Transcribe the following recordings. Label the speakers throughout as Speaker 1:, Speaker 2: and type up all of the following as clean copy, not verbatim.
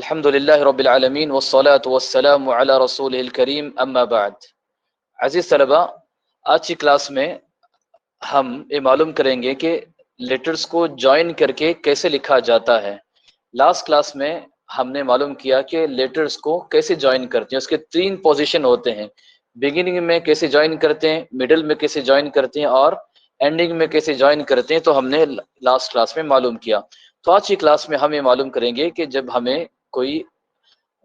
Speaker 1: الحمدللہ رب العالمین والصلاة والسلام علی رسول الکریم اما بعد. عزیز طلبہ، آج کی کلاس میں ہم یہ معلوم کریں گے کہ لیٹرز کو جوائن کر کے کیسے لکھا جاتا ہے. لاسٹ کلاس میں ہم نے معلوم کیا کہ لیٹرز کو کیسے جوائن کرتے ہیں. اس کے 3 پوزیشن ہوتے ہیں. بگننگ میں کیسے جوائن کرتے ہیں، مڈل میں کیسے جوائن کرتے ہیں اور اینڈنگ میں کیسے جوائن کرتے ہیں. تو ہم نے لاسٹ کلاس میں معلوم کیا. تو آج کی کلاس میں ہم یہ معلوم کریں گے کہ جب ہمیں کوئی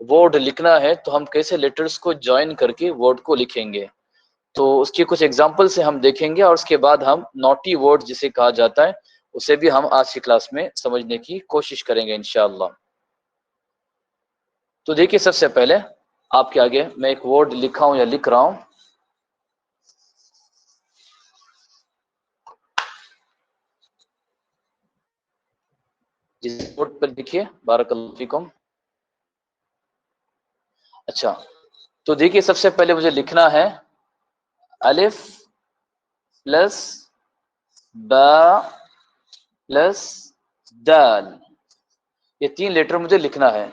Speaker 1: ورڈ لکھنا ہے تو ہم کیسے لیٹرز کو جوائن کر کے ورڈ کو لکھیں گے. تو اس کی کچھ ایگزامپل سے ہم دیکھیں گے اور اس کے بعد ہم نوٹی ورڈ جسے کہا جاتا ہے اسے بھی ہم آج کی کلاس میں سمجھنے کی کوشش کریں گے انشاءاللہ. تو دیکھیے، سب سے پہلے آپ کے آگے میں ایک ورڈ لکھا ہوں یا لکھ رہا ہوں. جس ورڈ پر لکھیے بارک اللہ فیکم. اچھا، تو دیکھیے سب سے پہلے مجھے لکھنا ہے الف پلس با پلس دال. یہ 3 لیٹر مجھے لکھنا ہے.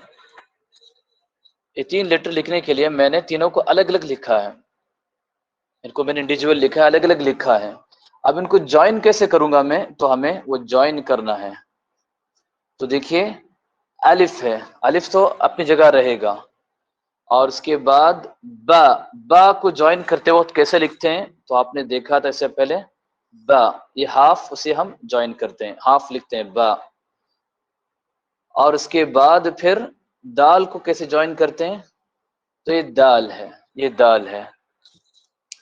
Speaker 1: یہ 3 لیٹر لکھنے کے لیے میں نے تینوں کو الگ الگ لکھا ہے. ان کو میں نے انڈیویجول لکھا ہے، الگ الگ لکھا ہے. اب ان کو جوائن کیسے کروں گا میں، تو ہمیں وہ جوائن کرنا ہے. تو دیکھیے الف ہے، الف تو اپنی جگہ رہے گا. اور اس کے بعد با کو جوائن کرتے وقت کیسے لکھتے ہیں، تو آپ نے دیکھا تھا اس سے پہلے با، یہ ہاف، اسے ہم جوائن کرتے ہیں، ہاف لکھتے ہیں با. اور اس کے بعد پھر دال کو کیسے جوائن کرتے ہیں، تو یہ دال ہے، یہ دال ہے.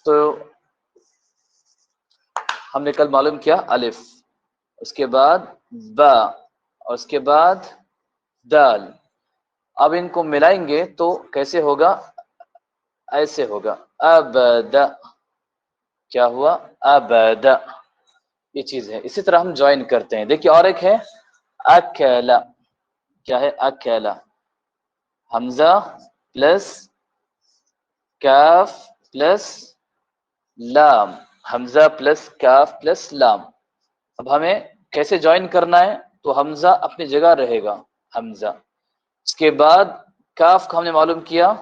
Speaker 1: تو ہم نے کل معلوم کیا الف، اس کے بعد با اور اس کے بعد دال. اب ان کو ملائیں گے تو کیسے ہوگا، ایسے ہوگا ابدا. کیا ہوا، ابدا. یہ چیز ہے. اسی طرح ہم جوائن کرتے ہیں. دیکھیے اور ایک ہے اکلا. کیا ہے، اکلا. حمزہ پلس کاف پلس لام، حمزہ پلس کاف پلس لام. اب ہمیں کیسے جوائن کرنا ہے، تو حمزہ اپنی جگہ رہے گا، حمزہ. اس کے بعد کاف کو ہم نے معلوم کیا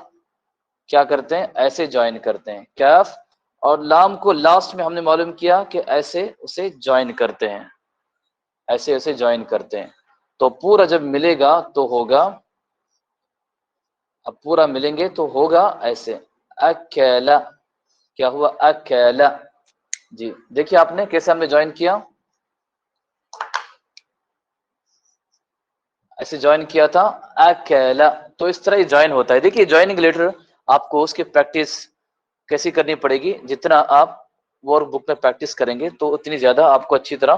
Speaker 1: کیا کرتے ہیں، ایسے جوائن کرتے ہیں کاف. اور لام کو لاسٹ میں ہم نے معلوم کیا کہ ایسے اسے جوائن کرتے ہیں، ایسے اسے جوائن کرتے ہیں. تو پورا جب ملے گا تو ہوگا، اب پورا ملیں گے تو ہوگا ایسے اکلا. کیا ہوا، اکلا. جی دیکھیے آپ نے کیسے ہم نے جوائن کیا، ایسے جوائن کیا تھا اکلا. تو اس طرح ہی جوائن ہوتا ہے. دیکھیے جوائننگ لیٹر آپ کو اس کی پریکٹس کیسی کرنی پڑے گی. جتنا آپ ورک بک میں پریکٹس کریں گے تو اتنی زیادہ آپ کو اچھی طرح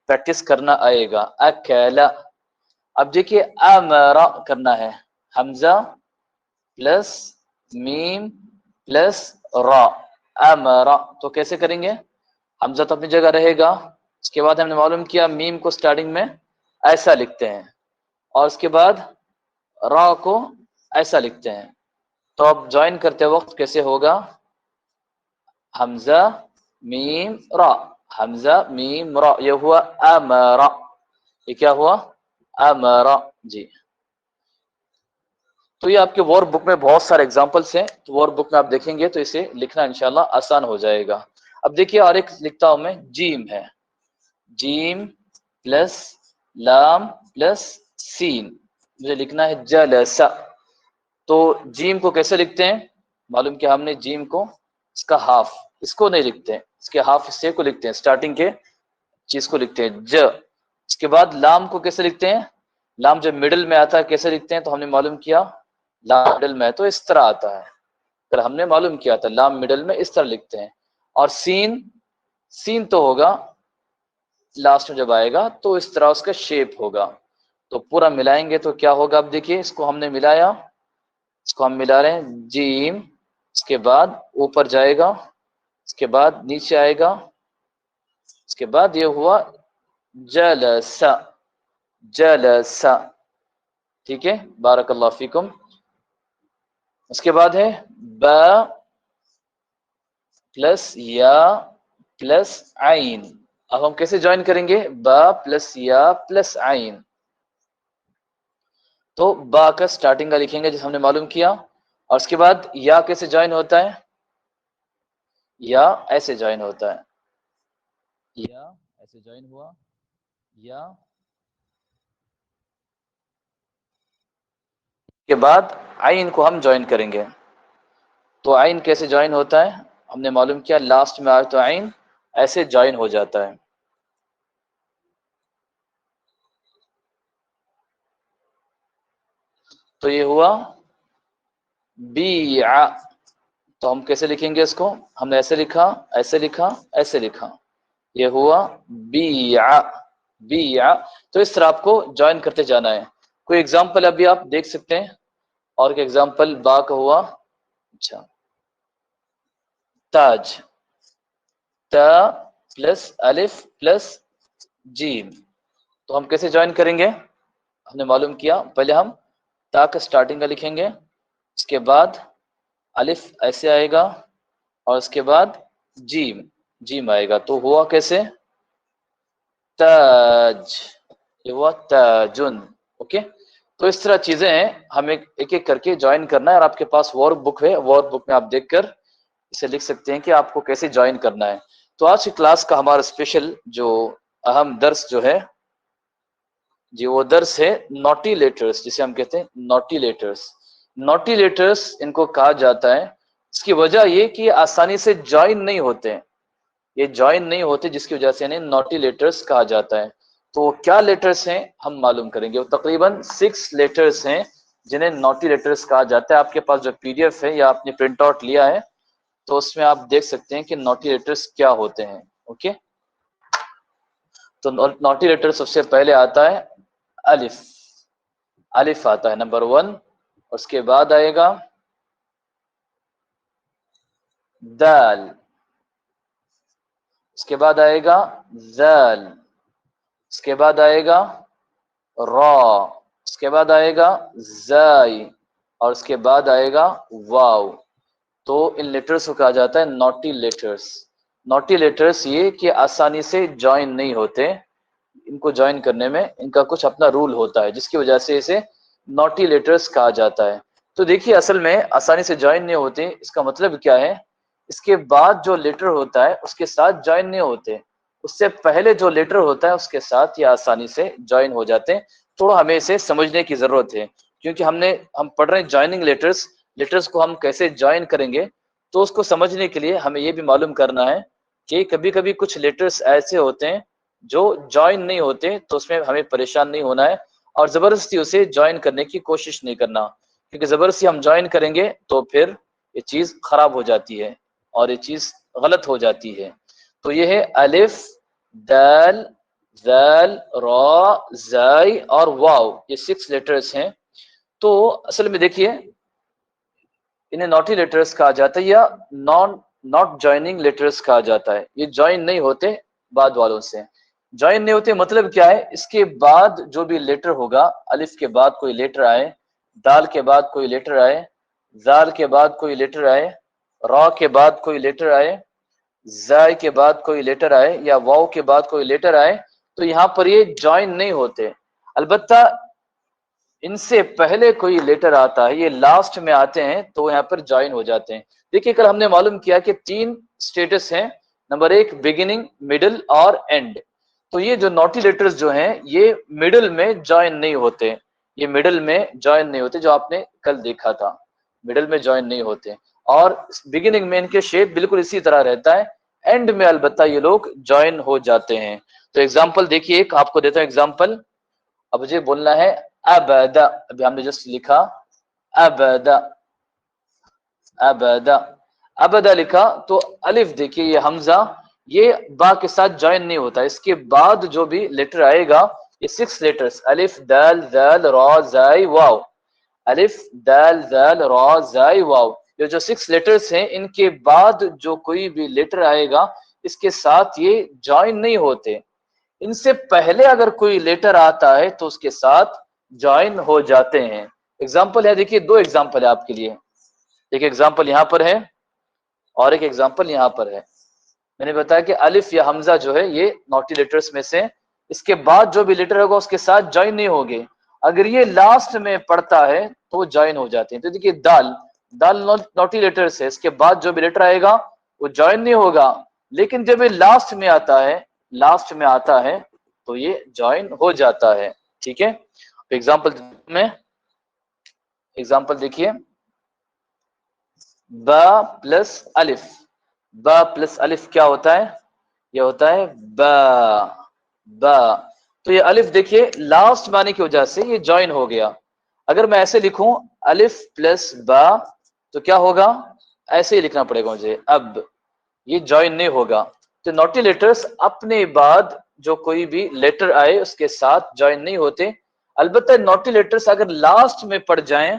Speaker 1: پریکٹس کرنا آئے گا. اکلا. اب دیکھیے امرا کرنا ہے، حمزہ پلس میم پلس را، امرا. تو کیسے کریں گے، حمزہ تو اپنی جگہ رہے گا. اس کے بعد ہم نے معلوم کیا میم کو سٹارٹنگ میں ایسا لکھتے ہیں اور اس کے بعد را کو ایسا لکھتے ہیں. تو اب جوائن کرتے وقت کیسے ہوگا، حمزہ میم را، حمزہ میم را. یہ ہوا امرا. یہ کیا ہوا، امرا. جی تو یہ آپ کے ورک بک میں بہت سارے ایگزامپلس ہیں. تو ورک بک میں آپ دیکھیں گے تو اسے لکھنا انشاءاللہ آسان ہو جائے گا. اب دیکھیے اور ایک لکھتا ہوں میں، جیم ہے، جیم پلس لام پلس سین. مجھے لکھنا ہے جلسہ. تو جیم کو کیسے لکھتے ہیں، معلوم کہ ہم نے جیم کو اس کا ہاف، اس کو نہیں لکھتے ہیں، اس کے ہاف حصے کو لکھتے ہیں، سٹارٹنگ کے چیز کو لکھتے ہیں ج. اس کے بعد لام کو کیسے لکھتے ہیں، لام جب مڈل میں آتا ہے کیسے لکھتے ہیں، تو ہم نے معلوم کیا لام مڈل میں ہے تو اس طرح آتا ہے. پھر ہم نے معلوم کیا تھا لام مڈل میں اس طرح لکھتے ہیں. اور سین، سین تو ہوگا لاسٹ میں جب آئے گا تو اس طرح اس کا شیپ ہوگا. تو پورا ملائیں گے تو کیا ہوگا. اب دیکھیے اس کو ہم نے ملایا، اس کو ہم ملا رہے ہیں جیم، اس کے بعد اوپر جائے گا، اس کے بعد نیچے آئے گا، اس کے بعد یہ ہوا جلسہ، جلسہ. ٹھیک ہے، بارک اللہ فیکم. اس کے بعد ہے با پلس یا پلس عین. اب ہم کیسے جوائن کریں گے، با پلس یا پلس عین. تو با کا سٹارٹنگ کا لکھیں گے جیسے ہم نے معلوم کیا، اور اس کے بعد یا کیسے جوائن ہوتا ہے، یا ایسے جوائن ہوتا ہے، یا ایسے جوائن ہوا، یا کے بعد عین کو ہم جوائن کریں گے. تو عین کیسے جوائن ہوتا ہے ہم نے معلوم کیا، لاسٹ میں آئے تو عین ایسے جوائن ہو جاتا ہے. تو یہ ہوا بیع. تو ہم کیسے لکھیں گے اس کو، ہم نے ایسے لکھا، ایسے لکھا، ایسے لکھا، یہ ہوا بیع. بیع. تو اس طرح آپ کو جوائن کرتے جانا ہے. کوئی ایگزامپل ابھی آپ دیکھ سکتے ہیں، اور ایک ایگزامپل با کا ہوا، اچھا تاج، تا پلس الف پلس جیم. تو ہم کیسے جوائن کریں گے، ہم نے معلوم کیا پہلے ہم تا کا سٹارٹنگ کا لکھیں گے، اس کے بعد الف ایسے آئے گا، اور اس کے بعد جیم، جیم آئے گا. تو ہوا کیسے، تاج، یہ ہوا تاجن. اوکے. تو اس طرح چیزیں ہیں، ہمیں ایک ایک کر کے جوائن کرنا ہے. اور آپ کے پاس ورک بک ہے، ورک بک میں آپ دیکھ کر اسے لکھ سکتے ہیں کہ آپ کو کیسے جوائن کرنا ہے. تو آج کی کلاس کا ہمارا اسپیشل جو اہم درس جو ہے جی، وہ درس ہے نوٹی لیٹرز، جسے ہم کہتے ہیں نوٹی لیٹرز. نوٹی لیٹرز ان کو کہا جاتا ہے، اس کی وجہ یہ کہ آسانی سے جوائن نہیں ہوتے، یہ جوائن نہیں ہوتے، جس کی وجہ سے انہیں نوٹی لیٹرز کہا جاتا ہے. تو کیا لیٹرز ہیں ہم معلوم کریں گے. وہ تقریباً 6 لیٹرز ہیں جنہیں نوٹی لیٹرز کہا جاتا ہے. آپ کے پاس جو پی ڈی ایف ہے یا آپ نے پرنٹ آؤٹ لیا ہے تو اس میں آپ دیکھ سکتے ہیں کہ نوٹی لیٹرز کیا ہوتے ہیں. اوکے. تو نوٹی لیٹر سب سے پہلے آتا ہے الف. الف آتا ہے نمبر 1، اس کے بعد آئے گا دال، اس کے بعد آئے گا ذال، اس کے بعد آئے گا را، اس کے بعد آئے گا زائی، اور اس کے بعد آئے گا واو. تو ان لیٹرز کو کہا جاتا ہے نوٹی لیٹرز. نوٹی لیٹرز یہ کہ آسانی سے جوائن نہیں ہوتے، ان کو جوائن کرنے میں ان کا کچھ اپنا رول ہوتا ہے، جس کی وجہ سے اسے نوٹی لیٹرز کہا جاتا ہے. تو دیکھیے اصل میں آسانی سے جوائن نہیں ہوتے، اس کا مطلب کیا ہے، اس کے بعد جو لیٹر ہوتا ہے اس کے ساتھ جوائن نہیں ہوتے، اس سے پہلے جو لیٹر ہوتا ہے اس کے ساتھ یہ آسانی سے جوائن ہو جاتے ہیں. تھوڑا ہمیں اسے سمجھنے کی ضرورت ہے، کیونکہ ہم پڑھ رہے ہیں جوائننگ لیٹرز. لیٹرز کو ہم کیسے جوائن کریں گے، تو اس کو سمجھنے کے لیے ہمیں یہ بھی معلوم کرنا ہے کہ کبھی کبھی کچھ لیٹرز ایسے ہوتے ہیں جو جوائن نہیں ہوتے، تو اس میں ہمیں پریشان نہیں ہونا ہے اور زبردستی اسے جوائن کرنے کی کوشش نہیں کرنا، کیونکہ زبردستی ہم جوائن کریں گے تو پھر یہ چیز خراب ہو جاتی ہے اور یہ چیز غلط ہو جاتی ہے. تو یہ ہے الف، دال، ذال، را، زائی اور واو، یہ 6 لیٹرز ہیں. تو اصل میں دیکھیے انہیں نوٹی لیٹرز کہا جاتا ہے یا ناٹ جوائننگ لیٹرز کہا جاتا ہے. یہ جوائن نہیں ہوتے بعد والوں سے. جوائن نہیں ہوتے مطلب کیا ہے، اس کے بعد جو بھی لیٹر ہوگا، الف کے بعد کوئی لیٹر آئے، دال کے بعد کوئی لیٹر آئے، زال کے بعد کوئی لیٹر آئے، را کے بعد کوئی لیٹر آئے، زائی کے بعد کوئی لیٹر آئے، یا واو کے بعد کوئی لیٹر آئے، تو یہاں پر یہ جوائن نہیں ہوتے. البتہ ان سے پہلے کوئی لیٹر آتا ہے، یہ لاسٹ میں آتے ہیں تو یہاں پر جوائن ہو جاتے ہیں. دیکھیے کل ہم نے معلوم کیا کہ 3 سٹیٹس ہیں، نمبر 1 بگننگ، مڈل اور اینڈ. تو یہ جو نوٹی لیٹرز جو ہیں یہ مڈل میں جوائن نہیں ہوتے، یہ مڈل میں جوائن نہیں ہوتے، جو آپ نے کل دیکھا تھا مڈل میں جوائن نہیں ہوتے. اور بگننگ میں ان کے شیپ بالکل اسی طرح رہتا ہے، اینڈ میں البتہ یہ لوگ جوائن ہو جاتے ہیں. تو ایگزامپل دیکھیے، ایک آپ کو دیتا ہوں ایگزامپل. اب مجھے بولنا ہے ابدا، ابھی ہم نے جسٹ لکھا ابدا، ابدا، ابدا لکھا تو الف دیکھیے یہ حمزہ یہ با کے ساتھ جوائن نہیں ہوتا، اس کے بعد جو بھی لیٹر آئے گا یہ 6 لیٹرز الف، دال، ذال، را، زائی، واو، الف، دال، ذال، را، زائی، واو، یہ جو 6 لیٹرز ہیں ان کے بعد جو کوئی بھی لیٹر آئے گا اس کے ساتھ یہ جوائن نہیں ہوتے. ان سے پہلے اگر کوئی لیٹر آتا ہے تو اس کے ساتھ جوائن ہو جاتے ہیں. ایگزامپل ہے، دیکھیے 2 ایگزامپل ہے آپ کے لیے. ایک ایگزامپل یہاں پر ہے اور ایک ایگزامپل یہاں پر ہے. میں نے بتایا کہ الف یا حمزہ جو ہے یہ نوٹی لیٹرز میں سے، اس کے بعد جو بھی لیٹر ہوگا اس کے ساتھ جوائن نہیں ہوگے. اگر یہ لاسٹ میں پڑتا ہے تو جوائن ہو جاتے ہیں. تو دیکھیے دال نوٹی لیٹرز ہے، اس کے بعد جو بھی لیٹر آئے گا وہ جوائن نہیں ہوگا، لیکن جب یہ لاسٹ میں آتا ہے تو یہ جوائن ہو جاتا ہے. ٹھیک ہے، ایگزامپل دیکھیے، با پلس الف. با پلس الف کیا ہوتا ہے؟ یہ ہوتا ہے با. تو یہ الف دیکھیے لاسٹ میں آنے کی وجہ سے یہ جوائن ہو گیا. اگر میں ایسے لکھوں الف پلس با تو کیا ہوگا؟ ایسے ہی لکھنا پڑے گا مجھے، اب یہ جوائن نہیں ہوگا. تو نوٹی لیٹرز اپنے بعد جو کوئی بھی لیٹر آئے اس کے ساتھ جوائن نہیں ہوتے. البتہ نوٹی لیٹرز اگر لاسٹ میں پڑ جائیں،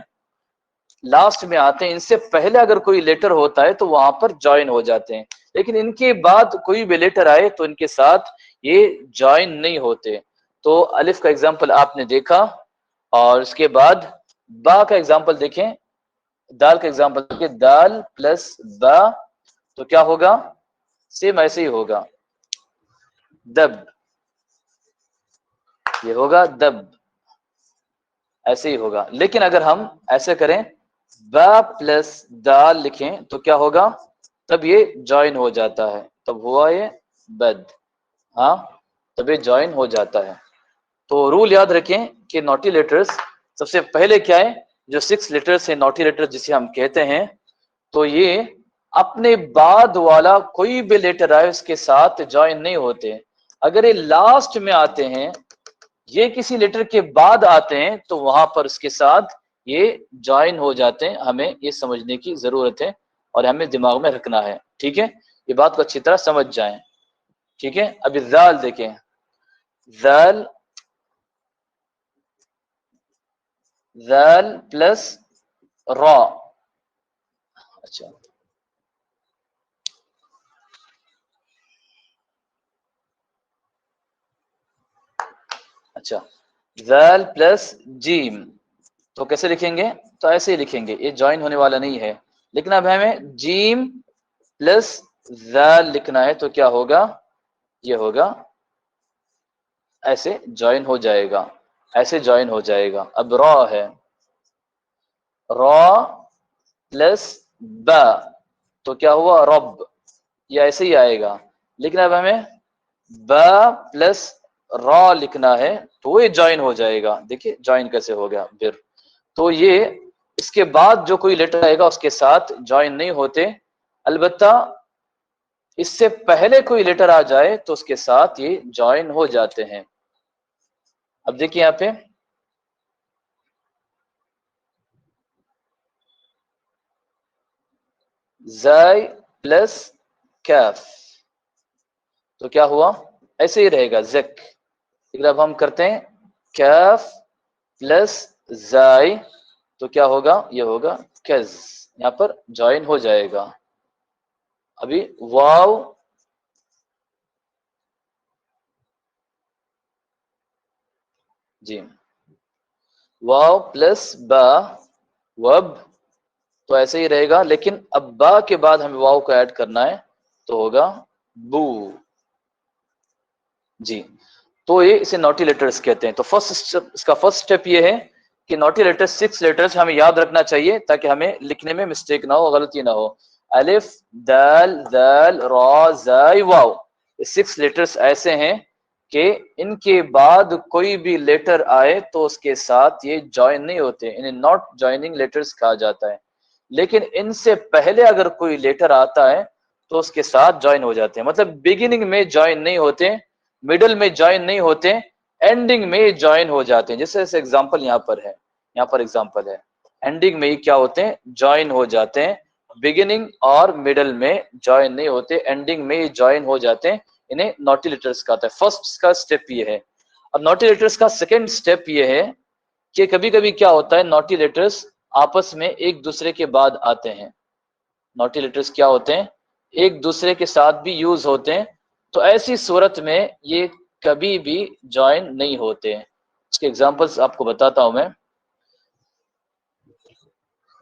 Speaker 1: لاسٹ میں آتے ہیں، ان سے پہلے اگر کوئی لیٹر ہوتا ہے تو وہاں پر جوائن ہو جاتے ہیں، لیکن ان کے بعد کوئی بھی لیٹر آئے تو ان کے ساتھ یہ جوائن نہیں ہوتے. تو الف کا ایگزامپل آپ نے دیکھا، اور اس کے بعد با کا ایگزامپل دیکھیں، دال کا ایگزامپل دیکھیں، دال پلس با تو کیا ہوگا؟ سیم ایسے ہی ہوگا، دب. یہ ہوگا دب، ایسے ہی ہوگا. لیکن اگر ہم ایسے کریں با پلس دال لکھیں تو کیا ہوگا؟ تب یہ جوائن ہو جاتا ہے، تب ہوا یہ بد. ہاں، تب یہ جوائن ہو جاتا ہے. تو رول یاد رکھیں کہ نوٹی لیٹرز سب سے پہلے کیا ہے، جو 6 لیٹرز ہیں نوٹی لیٹر جسے ہم کہتے ہیں، تو یہ اپنے بعد والا کوئی بھی لیٹر آئے اس کے ساتھ جوائن نہیں ہوتے. اگر یہ لاسٹ میں آتے ہیں، یہ کسی لیٹر کے بعد آتے ہیں، تو وہاں پر اس کے ساتھ یہ جوائن ہو جاتے ہیں. ہمیں یہ سمجھنے کی ضرورت ہے اور ہمیں دماغ میں رکھنا ہے. ٹھیک ہے، یہ بات کو اچھی طرح سمجھ جائیں. ٹھیک ہے، ابھی ذال دیکھیں، ذال پلس را. اچھا ذال پلس جیم تو کیسے لکھیں گے؟ تو ایسے ہی لکھیں گے، یہ جوائن ہونے والا نہیں ہے. لیکن اب ہمیں جیم پلس ذال لکھنا ہے تو کیا ہوگا؟ یہ ہوگا ایسے جوائن ہو جائے گا، ایسے جوائن ہو جائے گا. اب را ہے، را پلس با تو کیا ہوا؟ رب. یہ ایسے ہی آئے گا. لیکن اب ہمیں با پلس را لکھنا ہے تو یہ جوائن ہو جائے گا. دیکھیے جوائن کیسے ہو گیا پھر. تو یہ اس کے بعد جو کوئی لیٹر آئے گا اس کے ساتھ جوائن نہیں ہوتے، البتہ اس سے پہلے کوئی لیٹر آ جائے تو اس کے ساتھ یہ جوائن ہو جاتے ہیں. اب دیکھیے یہاں پہ زائی پلس کیف تو کیا ہوا؟ ایسے ہی رہے گا زک. لیکن اب ہم کرتے ہیں کیف پلس زائی تو کیا ہوگا؟ یہ ہوگا کز. یہاں پر جوائن ہو جائے گا. ابھی واو جی، واو پلس با وب تو ایسے ہی رہے گا. لیکن اب با کے بعد ہمیں واو کو ایڈ کرنا ہے تو ہوگا بو. جی، تو یہ اسے نوٹی لیٹرز کہتے ہیں. تو اس کا فرسٹ سٹیپ یہ ہے کہ نوٹی لیٹرز 6 لیٹرز ہمیں یاد رکھنا چاہیے تاکہ ہمیں لکھنے میں مسٹیک نہ ہو، غلطی نہ ہو. الف دال ذال را زائی واو، یہ 6 لیٹرز ایسے ہیں کہ ان کے بعد کوئی بھی لیٹر آئے تو اس کے ساتھ یہ جوائن نہیں ہوتے، انہیں ناٹ جوائننگ لیٹرز کہا جاتا ہے. لیکن ان سے پہلے اگر کوئی لیٹر آتا ہے تو اس کے ساتھ جوائن ہو جاتے ہیں. مطلب بگننگ میں جوائن نہیں ہوتے، مڈل میں جوائن نہیں ہوتے، اینڈنگ میں جوائن ہو جاتے ہیں. جیسے ایگزامپل یہاں پر ہے، یہاں پر ایگزامپل ہے، اینڈنگ میں کیا ہوتے ہیں؟ جوائن ہو جاتے ہیں. بگننگ اور مڈل میں جوائن نہیں ہوتے، اینڈنگ میں جوائن ہو جاتے ہیں. انہیں نوٹی لیٹرز کہتا ہے. فرسٹ کا سٹیپ یہ ہے. اب نوٹی لیٹرز کا سیکنڈ سٹیپ یہ ہے کہ کبھی کبھی کیا ہوتا ہے، نوٹی لیٹرز آپس میں ایک دوسرے کے بعد آتے ہیں. نوٹی لیٹرز کیا ہوتے ہیں؟ ایک دوسرے کے ساتھ بھی یوز ہوتے ہیں. تو ایسی صورت میں یہ کبھی بھی جوائن نہیں ہوتے. اس کے ایگزامپلس آپ کو بتاتا ہوں میں.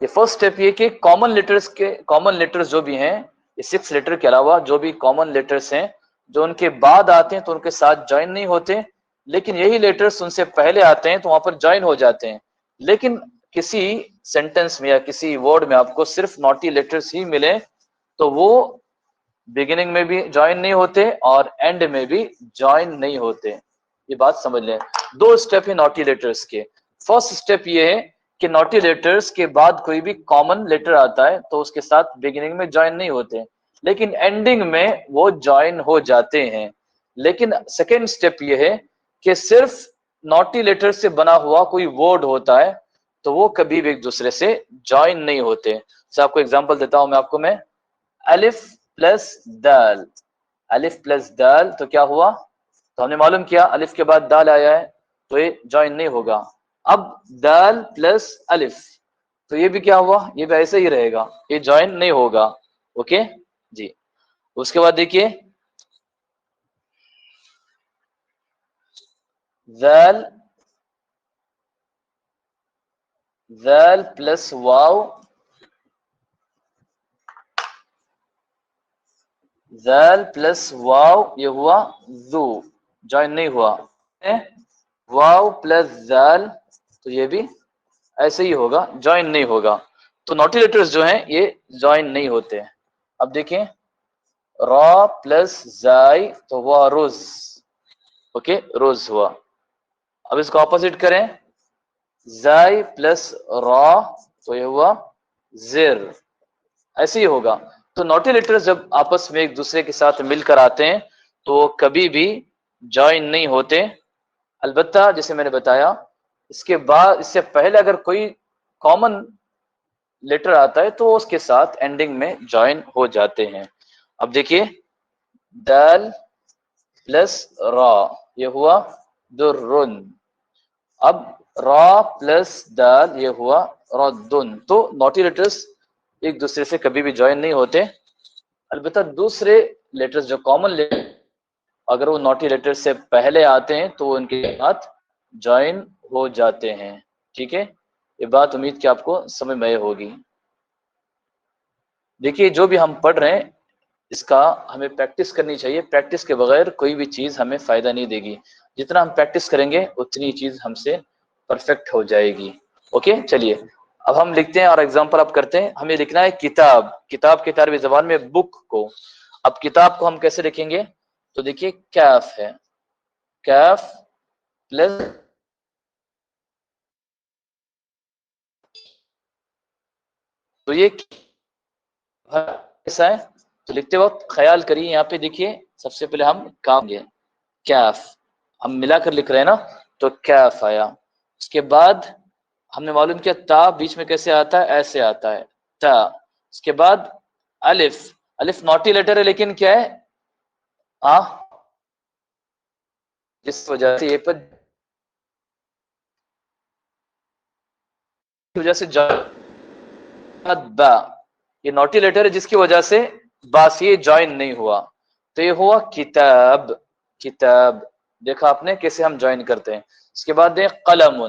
Speaker 1: یہ فرسٹ سٹیپ یہ کہ کامن لیٹرز جو بھی ہیں، یہ 6 لیٹر کے علاوہ جو بھی کامن لیٹرز ہیں جو ان کے بعد آتے ہیں تو ان کے ساتھ جوائن نہیں ہوتے. لیکن یہی لیٹرز ان سے پہلے آتے ہیں تو وہاں پر جوائن ہو جاتے ہیں. لیکن کسی سینٹنس میں یا کسی ورڈ میں آپ کو صرف ناٹی لیٹرز ہی ملے تو وہ بگننگ میں بھی جوائن نہیں ہوتے اور اینڈ میں بھی جوائن نہیں ہوتے. یہ بات سمجھ لیں. 2 اسٹیپ ہیں ناٹی لیٹرز کے. فرسٹ اسٹیپ یہ ہے کہ ناٹی لیٹرز کے بعد کوئی بھی کامن لیٹر آتا ہے تو اس کے ساتھ بگننگ میں جوائن نہیں ہوتے لیکن اینڈنگ میں وہ جوائن ہو جاتے ہیں. لیکن سیکنڈ اسٹیپ یہ ہے کہ صرف ناٹی لیٹر سے بنا ہوا کوئی ورڈ ہوتا ہے تو وہ کبھی بھی ایک دوسرے سے جوائن نہیں ہوتے. آپ کو ایگزامپل دیتا ہوں میں الف پلس دال. الف پلس دال تو کیا ہوا؟ تو ہم نے معلوم کیا الف کے بعد دال آیا ہے تو یہ جوائن نہیں ہوگا. اب دال پلس الف تو یہ بھی کیا ہوا؟ یہ بھی ایسے ہی رہے گا, یہ جوائن نہیں ہوگا. اوکے جی. اس کے بعد دیکھیے ذال ذال پلس واو ذال پلس واو یہ ہوا ذو, جوائن نہیں ہوا. واو پلس ذال تو یہ بھی ایسے ہی ہوگا, جوائن نہیں ہوگا. تو ناٹی لیٹرز جو ہیں یہ جوائن نہیں ہوتے. اب دیکھیں را پلس زائی تو وہ روز. اوکے روز ہوا. اب اس کو اپوزٹ کریں زائی پلس را تو یہ ہوا زر, ایسے ہی ہوگا. تو ناٹی لیٹرز جب آپس میں ایک دوسرے کے ساتھ مل کر آتے ہیں تو وہ کبھی بھی جوائن نہیں ہوتے. البتہ جیسے میں نے بتایا اس کے بعد اس سے پہلے اگر کوئی کامن لیٹر آتا ہے تو اس کے ساتھ اینڈنگ میں جوائن ہو جاتے ہیں. اب دیکھیے دال پلس را یہ ہوا درن. اب را پلس دال یہ ہوا ردن. تو ناٹی لیٹرز ایک دوسرے سے کبھی بھی جوائن نہیں ہوتے. البتہ دوسرے لیٹرز جو کامن لیٹر اگر وہ ناٹی لیٹر سے پہلے آتے ہیں تو ان کے ساتھ جوائن ہو جاتے ہیں. ٹھیک ہے, یہ بات امید کہ آپ کو سمجھ میں ہوگی. دیکھیے جو بھی ہم پڑھ رہے ہیں اس کا ہمیں پریکٹس کرنی چاہیے. پریکٹس کے بغیر کوئی بھی چیز ہمیں فائدہ نہیں دے گی. جتنا ہم پریکٹس کریں گے اتنی چیز ہم سے پرفیکٹ ہو جائے گی. اوکے چلیے اب ہم لکھتے ہیں اور ایگزامپل اب کرتے ہیں. ہمیں لکھنا ہے کتاب. کتاب کے عربی زبان میں بک کو. اب کتاب کو ہم کیسے لکھیں گے؟ تو دیکھیے کیف ہے, کیف پلس تو یہ کیسا ہے؟ تو لکھتے وقت خیال کریے یہاں پہ دیکھیے سب سے پہلے ہم کام گے کیف, ہم ملا کر لکھ رہے ہیں نا تو کیف آیا. اس کے بعد ہم نے معلوم کیا تا بیچ میں کیسے آتا ہے؟ ایسے آتا ہے تا. اس کے بعد الف. الف ناٹی لیٹر ہے لیکن کیا ہے جس وجہ سے یہ پر وجہ سے با یہ ناٹی لیٹر ہے جس کی وجہ سے باس یہ جوائن نہیں ہوا تو یہ ہوا کتاب. کتاب دیکھا آپ نے کیسے ہم جوائن کرتے ہیں. اس کے بعد دیکھ قلم.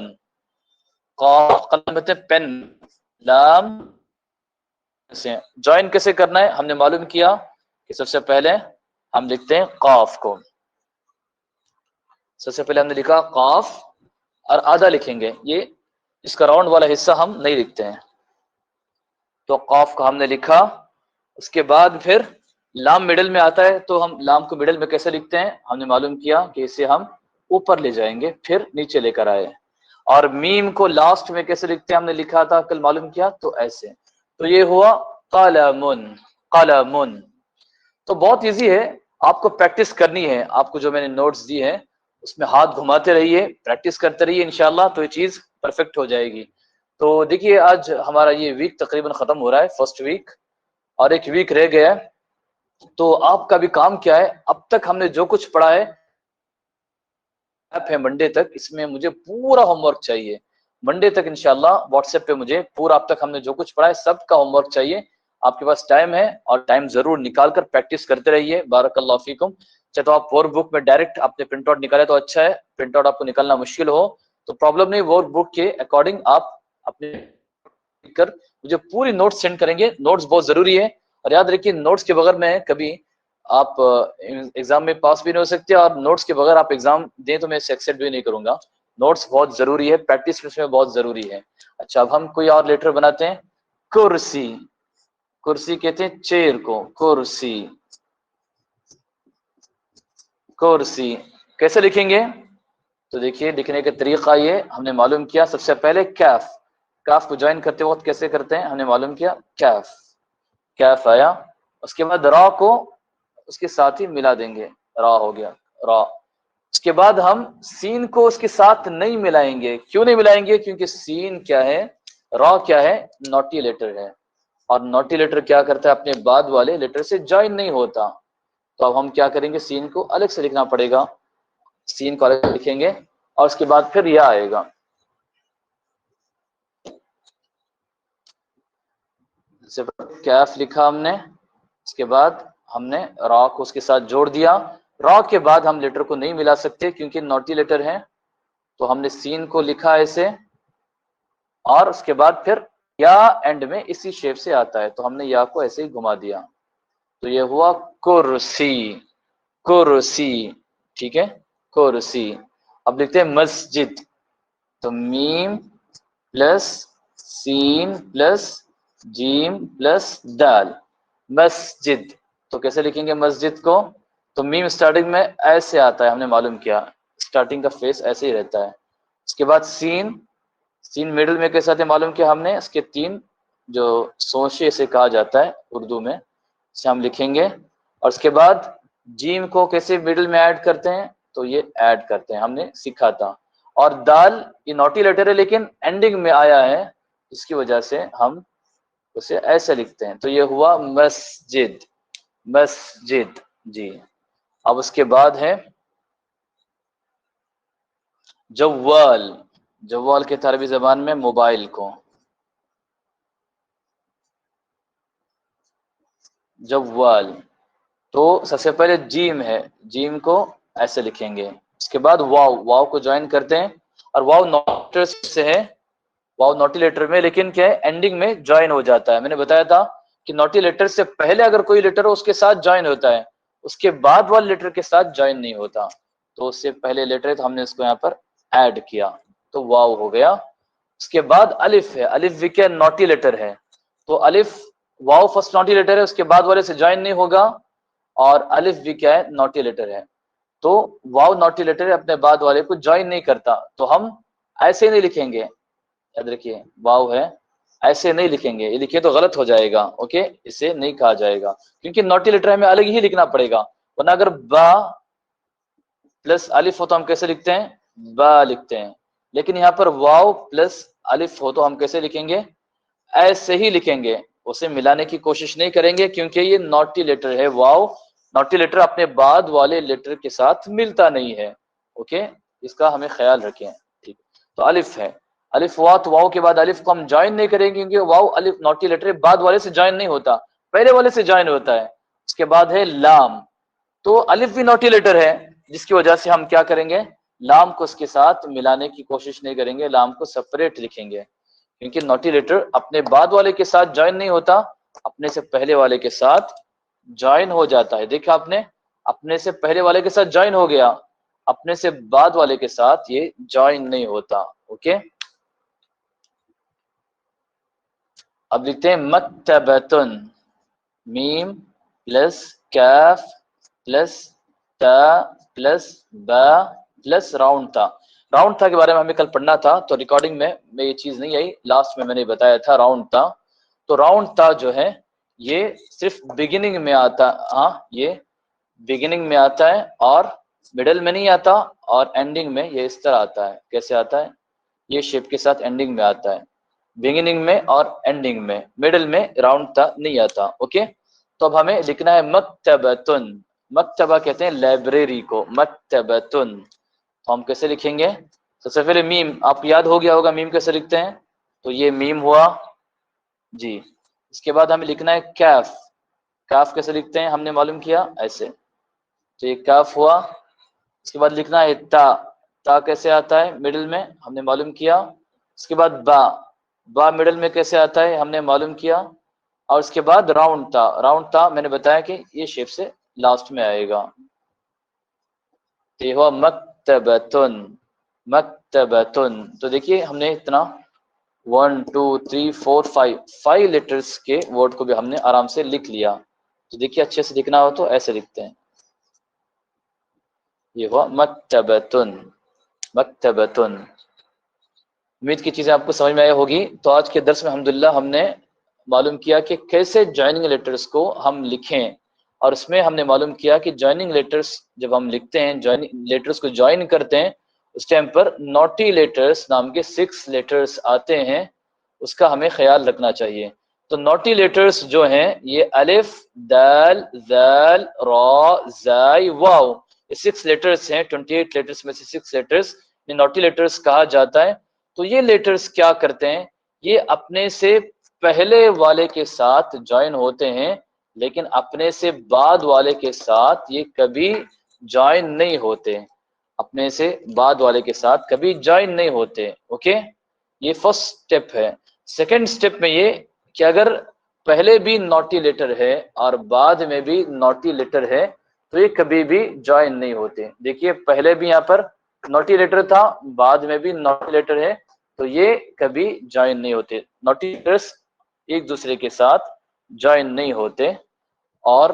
Speaker 1: قلم پین. لام سے جوائن کیسے کرنا ہے؟ ہم نے معلوم کیا کہ سب سے پہلے ہم لکھتے ہیں قاف کو. سب سے پہلے ہم نے لکھا قاف اور آدھا لکھیں گے, یہ اس کا راؤنڈ والا حصہ ہم نہیں لکھتے ہیں. تو قاف کو ہم نے لکھا. اس کے بعد پھر لام مڈل میں آتا ہے تو ہم لام کو مڈل میں کیسے لکھتے ہیں؟ ہم نے معلوم کیا کہ اسے ہم اوپر لے جائیں گے پھر نیچے لے کر آئے. اور میم کو لاسٹ میں کیسے لکھتے ہیں؟ ہم نے لکھا تھا کل معلوم کیا تو ایسے. تو یہ ہوا قلمن. قلمن. تو بہت ایزی ہے, آپ کو پریکٹس کرنی ہے. آپ کو جو میں نے نوٹس دی ہیں اس میں ہاتھ گھماتے رہیے, پریکٹس کرتے رہیے, انشاءاللہ تو یہ چیز پرفیکٹ ہو جائے گی. تو دیکھیے آج ہمارا یہ ویک تقریباً ختم ہو رہا ہے, فرسٹ ویک, اور ایک ویک رہ گیا ہے. تو آپ کا بھی کام کیا ہے؟ اب تک ہم نے جو کچھ پڑھا ہے منڈے تک اس میں مجھے پورا ہوم ورک چاہیے. منڈے تک انشاءاللہ واٹس ایپ پہ مجھے پورا اب تک ہم نے جو کچھ پڑھا ہے سب کا ہوم ورک چاہیے. آپ کے پاس ٹائم ہے اور ٹائم ضرور نکال کر پریکٹس کرتے رہیے. بارک اللہ فیکم. چاہے تو آپ ورک بک میں ڈائریکٹ اپنے پرنٹ آؤٹ نکالے تو اچھا ہے, پرنٹ آؤٹ آپ کو نکالنا مشکل ہو تو پرابلم نہیں, ورک بک کے اکارڈنگ آپ اپنے کر مجھے پوری نوٹس سینڈ کریں گے. نوٹس بہت ضروری ہے اور یاد رکھیے نوٹس کے بغیر میں کبھی آپ ایگزام میں پاس بھی نہیں ہو سکتے، اور نوٹس کے بغیر آپ ایگزام دیں تو میں اسے ایکسیپٹ بھی نہیں کروں گا. نوٹس بہت ضروری ہے، پریکٹس اس میں بہت ضروری ہے. اچھا اب ہم کوئی اور لیٹر بناتے ہیں. کرسی، کرسی کہتے ہیں چیئر کو، کرسی، کرسی. کیسے لکھیں گے؟ تو دیکھیے لکھنے کا طریقہ یہ ہم نے معلوم کیا. سب سے پہلے کیف، کاف کو جوائن کرتے وقت کیسے کرتے ہیں ہم نے معلوم کیا. کیف، کیف آیا. اس کے بعد را کو اس کے ساتھ ہی ملا دیں گے، را ہو گیا را. اس کے بعد ہم سین کو اس کے ساتھ نہیں ملائیں گے. کیوں نہیں ملائیں گے؟ کیونکہ سین کیا ہے، را کیا ہے، نوٹی لیٹر ہے، اور نوٹی لیٹر کیا کرتا ہے اپنے بعد والے لیٹر سے جوائن نہیں ہوتا. تو اب ہم کیا کریں گے، سین کو الگ سے لکھنا پڑے گا. سین کو الگ سے لکھیں گے اور اس کے بعد پھر یا آئے گا. کیف لکھا ہم نے، اس کے بعد ہم نے را کو اس کے ساتھ جوڑ دیا. را کے بعد ہم لیٹر کو نہیں ملا سکتے کیونکہ نوٹی لیٹر ہے، تو ہم نے سین کو لکھا ایسے، اور اس کے بعد پھر یا اینڈ میں اسی شیپ سے آتا ہے، تو ہم نے یا کو ایسے ہی گھما دیا. تو یہ ہوا کرسی، کرسی. ٹھیک ہے، کرسی. اب لکھتے ہیں مسجد. تو میم پلس سین پلس جیم پلس دال، مسجد. تو کیسے لکھیں گے مسجد کو؟ تو میم اسٹارٹنگ میں ایسے آتا ہے، ہم نے معلوم کیا اسٹارٹنگ کا فیس ایسے ہی رہتا ہے. اس کے بعد سین، سین مڈل میں کیسے آتے ہیں معلوم کیا ہم نے. اس کے تین جو سوشے سے کہا جاتا ہے اردو میں، اسے ہم لکھیں گے. اور اس کے بعد جیم کو کیسے مڈل میں ایڈ کرتے ہیں، تو یہ ایڈ کرتے ہیں، ہم نے سیکھا تھا. اور دال یہ نوٹی لیٹر ہے لیکن اینڈنگ میں آیا ہے، اس کی وجہ سے ہم اسے ایسے لکھتے ہیں. تو یہ ہوا مسجد، مسجد. جی اب اس کے بعد ہے جوال. جوال کے عربی زبان میں موبائل کو، جوال. تو سب سے پہلے جیم ہے، جیم کو ایسے لکھیں گے. اس کے بعد واو، واو کو جوائن کرتے ہیں. اور واو نوٹی سے ہے، واو نوٹی لیٹر میں، لیکن کیا ہے اینڈنگ میں جوائن ہو جاتا ہے. میں نے بتایا تھا کہ نوٹی لیٹر سے پہلے اگر کوئی لیٹر ہو اس کے ساتھ جوائن ہوتا ہے، اس کے بعد والے لیٹر کے ساتھ جوائن نہیں ہوتا. تو اس سے پہلے لیٹر ہے تو ہم نے اس کو یہاں پر ایڈ کیا، تو واو ہو گیا. اس کے بعد الف ہے، الف بھی کیا نوٹی لیٹر ہے. تو الف، واو فرسٹ نوٹی لیٹر ہے، اس کے بعد والے سے جوائن نہیں ہوگا. اور الف بھی کیا ہے نوٹی لیٹر ہے. تو واو نوٹی لیٹر ہے، اپنے بعد والے کو جوائن نہیں کرتا. تو ہم ایسے نہیں لکھیں گے، یاد رکھیے واو ہے ایسے نہیں لکھیں گے، یہ لکھے تو غلط ہو جائے گا. اوکے، اسے نہیں کہا جائے گا کیونکہ نوٹی لیٹر ہمیں الگ ہی لکھنا پڑے گا. ورنہ اگر با پلس الف ہو تو ہم کیسے لکھتے ہیں، با لکھتے ہیں. لیکن یہاں پر واو پلس الف ہو تو ہم کیسے لکھیں گے، ایسے ہی لکھیں گے. اسے ملانے کی کوشش نہیں کریں گے کیونکہ یہ نوٹی لیٹر ہے. واو نوٹی لیٹر اپنے بعد والے لیٹر کے ساتھ ملتا نہیں ہے. اوکے، اس کا ہمیں خیال رکھیں. ٹھیک، تو الف ہے، الف ہوا تو واو کے بعد الف کو ہم جوائن نہیں کریں گے کیونکہ واو الف نوٹی لیٹر بعد والے سے جوائن نہیں ہوتا، پہلے والے سے جوائن ہوتا ہے. اس کے بعد ہے لام. تو الف بھی نوٹی لیٹر ہے، جس کی وجہ سے ہم کیا کریں گے، لام کو اس کے ساتھ ملانے کی کوشش نہیں کریں گے، لام کو سپریٹ لکھیں گے. کیونکہ نوٹی لیٹر اپنے بعد والے کے ساتھ جوائن نہیں ہوتا، اپنے سے پہلے والے کے ساتھ جوائن ہو جاتا ہے. دیکھا آپ نے، اپنے سے پہلے والے کے ساتھ جوائن ہو گیا، اپنے سے بعد والے کے ساتھ یہ جوائن نہیں ہوتا. اوکے، اب لکھتے ہیں مکتبتن. میم پلس کیف پلس تا پلس با پلس راؤنڈ تھا. راؤنڈ تھا کے بارے میں ہمیں کل پڑھنا تھا، تو ریکارڈنگ میں یہ چیز نہیں آئی، لاسٹ میں نے بتایا تھا راؤنڈ تھا. تو راؤنڈ تھا جو ہے یہ صرف بگننگ میں آتا، ہاں یہ بگننگ میں آتا ہے اور مڈل میں نہیں آتا، اور اینڈنگ میں یہ اس طرح آتا ہے. کیسے آتا ہے، یہ شیپ کے ساتھ اینڈنگ میں آتا ہے، بگننگ میں اور اینڈنگ میں، مڈل میں راؤنڈ تا نہیں آتا. اوکے، تو اب ہمیں لکھنا ہے مکتبتن. مکتبہ کہتے ہیں لائبریری کو، مکتبتن. تو ہم کیسے لکھیں گے، سب سے پہلے میم، آپ کو یاد ہو گیا ہوگا میم کیسے لکھتے ہیں، تو یہ میم ہوا جی. اس کے بعد ہمیں لکھنا ہے کیف. کاف کیسے لکھتے ہیں ہم نے معلوم کیا ایسے، تو یہ کاف ہوا. اس کے بعد لکھنا ہے تا. تا کیسے آتا ہے مڈل میں، ہم نے معلوم کیا. اس کے بعد با. با مڈل میں کیسے آتا ہے ہم نے معلوم کیا. اور اس کے بعد راؤنڈ تا. راؤنڈ تا میں نے بتایا کہ یہ شیپ سے لاسٹ میں آئے گا. یہ ہوا مکتبتن. مکتبتن. تو دیکھیے ہم نے اتنا 1 2 3 4 5 لیٹرز کے ورڈ کو بھی ہم نے آرام سے لکھ لیا. تو دیکھیے اچھے سے لکھنا ہو تو ایسے لکھتے ہیں. یہ ہوا مکتبتن. مکتبتن. امید کی چیزیں آپ کو سمجھ میں آئی ہوگی. تو آج کے درس میں الحمدللہ ہم نے معلوم کیا کہ کیسے جوائننگ لیٹرز کو ہم لکھیں، اور اس میں ہم نے معلوم کیا کہ جوائننگ لیٹرز جب ہم لکھتے ہیں، جوائننگ لیٹرز کو جوائن کرتے ہیں، اس ٹائم پر نوٹی لیٹرز نام کے 6 لیٹرز آتے ہیں، اس کا ہمیں خیال رکھنا چاہیے. تو نوٹی لیٹرز جو ہیں یہ الف، دال، ذال، را، زائی، واو، یہ 6 لیٹرز ہیں. 28 لیٹرز میں سے 6 لیٹرز یہ نوٹی لیٹرز کہا جاتا ہے. تو یہ لیٹرز کیا کرتے ہیں، یہ اپنے سے پہلے والے کے ساتھ جوائن ہوتے ہیں، لیکن اپنے سے بعد والے کے ساتھ یہ کبھی جوائن نہیں ہوتے. اپنے سے بعد والے کے ساتھ کبھی جوائن نہیں ہوتے. اوکے، یہ فرسٹ سٹیپ ہے. سیکنڈ سٹیپ میں یہ کہ اگر پہلے بھی نوٹی لیٹر ہے اور بعد میں بھی نوٹی لیٹر ہے تو یہ کبھی بھی جوائن نہیں ہوتے. دیکھیے پہلے بھی یہاں پر نوٹی لیٹر تھا، بعد میں بھی نوٹی لیٹر ہے، تو یہ کبھی جوائن نہیں ہوتے. نوٹی لیٹرز ایک دوسرے کے ساتھ جوائن نہیں ہوتے. اور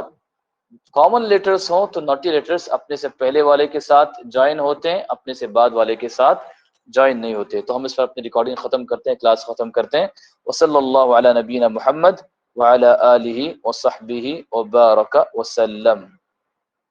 Speaker 1: کامن لیٹرز ہوں تو نوٹی لیٹرز اپنے سے پہلے والے کے ساتھ جوائن ہوتے ہیں، اپنے سے بعد والے کے ساتھ جوائن نہیں ہوتے. تو ہم اس پر اپنی ریکارڈنگ ختم کرتے ہیں، کلاس ختم کرتے ہیں. وصلی اللہ علی نبینا محمد وعلی آلہ وصحبہ وبارک وسلم.